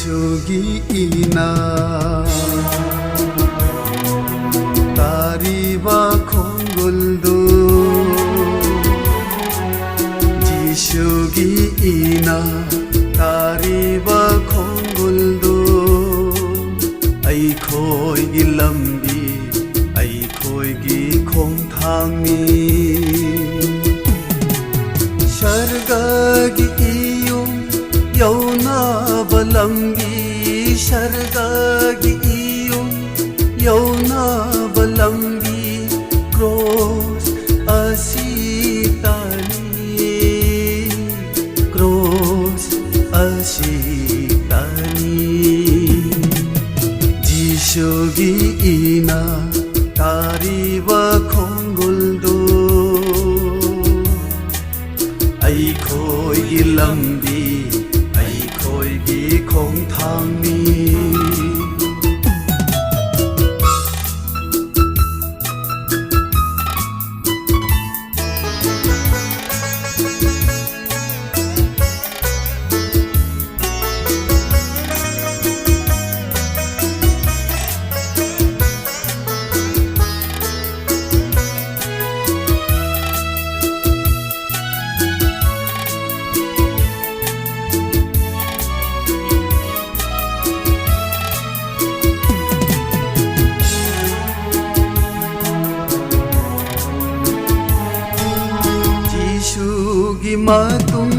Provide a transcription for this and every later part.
지수기 이나 다리와 콩골도 지수기 이나 다리와 콩골도 ꯑꯩꯈꯣꯏꯒꯤ ꯂꯝꯕꯤ ꯑꯩꯈꯣꯏꯒꯤ ꯈꯣꯡꯊꯥꯡꯅꯤ ꯁꯔꯒꯒꯤ ꯏꯌꯨꯝ ꯌꯧꯅꯕ ꯂꯝꯕꯤ ꯁꯔꯒꯒꯤ ꯏꯌꯨꯝ ꯌꯧꯅꯕ ꯂꯝꯕꯤ ꯀ꯭ꯔꯣꯁ ꯑꯁꯤ ꯇꯥꯅꯤ ꯀ꯭ꯔꯣꯁ ꯑꯁꯤ 지수기 이나 다리와 콩골도 ꯑꯩꯈꯣꯏꯒꯤ ꯂꯝꯕꯤ ꯑꯩꯈꯣꯏꯒꯤ ꯈꯣꯡꯊꯥꯡꯅꯤ 지수기 마tung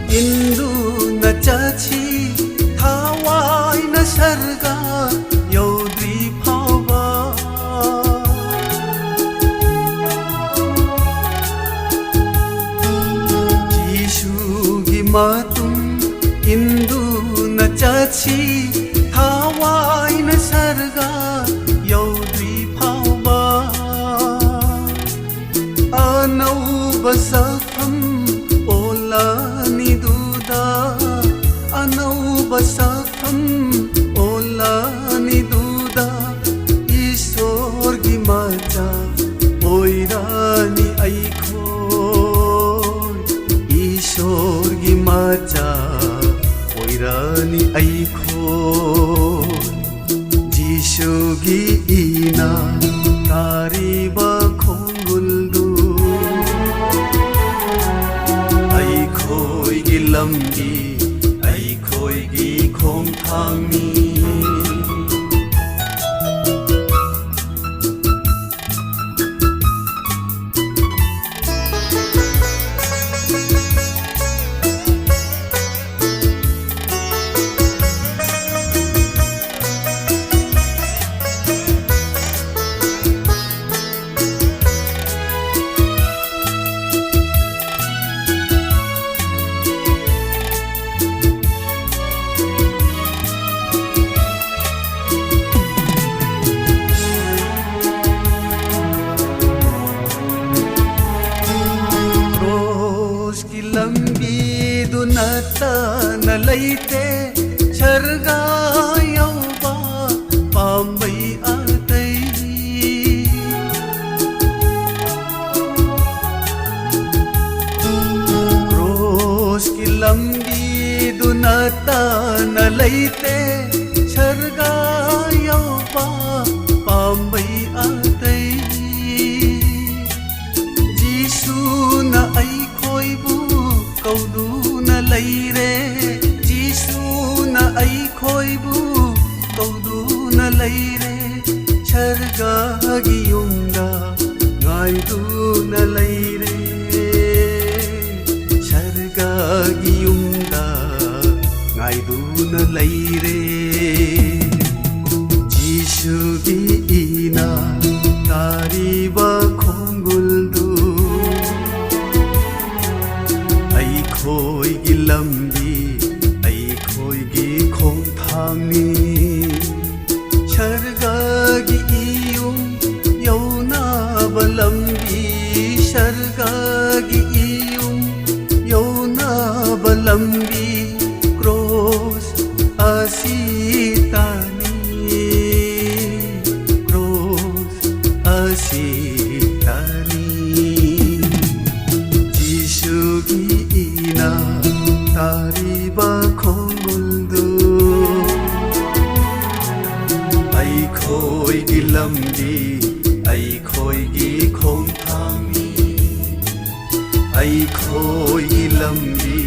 인두나 짜치 타와이나 sarga 여우들이 파봐 지수기 마tung 인두나 짜치 타와이나 sarga 여우들이 파봐 अनौबा सफम Olani दूदा अनौबा सफम Olani दूदा ईश्वर की माचा ओइरानी ऐखोय ईश्वर की माचा ओइरानी ऐखोय जिसुगी इना तारिबा 콩골도 ꯑꯩꯈꯣꯏꯒꯤ ꯂꯝꯕꯤ ꯑꯩꯈꯣꯏꯒꯤ ꯈꯣꯡꯊꯥꯡꯅꯤ ꯅꯠꯇꯅ ꯂꯩꯇꯦ ꯁꯔꯒ ꯌꯧꯕ ꯄꯥꯝꯕꯩ ꯑꯇꯩ ꯀ꯭ꯔꯣꯁꯀꯤ ꯂꯝꯕꯤꯗꯨ ꯅꯠꯇꯅ ꯂꯩꯇꯦ ꯁꯔꯒ ꯌꯧꯕ ꯄꯥꯝꯕꯩ ꯑꯇꯩ ꯖꯤꯁꯨꯅ ꯑꯩꯈꯣꯏꯕꯨ कौदूना लैरे जिसुना ऐखोइबु कौदूना लैरे सर्गगी युम्दा गाइदूना लैरे सर्गगी युम्दा गाइदूना लैरे जिसुगी इना तारिबा 콩골도 ꯑꯩꯈꯣꯏꯒꯤ ꯂꯝꯕꯤ ꯑꯩꯈꯣꯏꯒꯤ ꯈꯣꯡꯊꯥꯡꯅꯤ ꯁꯔꯒꯒꯤ ꯏꯌꯨꯝ ꯌꯧꯅꯕ ꯂꯝꯕꯤ ꯁꯔꯒꯒꯤ ꯏꯌꯨꯝ ꯌꯧꯅꯕ ꯂꯝꯕꯤ ꯀ꯭ꯔꯣꯁ ꯑꯁꯤ ꯇꯥꯅꯤ ꯀ꯭ꯔꯣꯁ ꯑꯁꯤ ꯇꯥꯅꯤ 지수기 이나 다리와 콩골도 खोई लंबी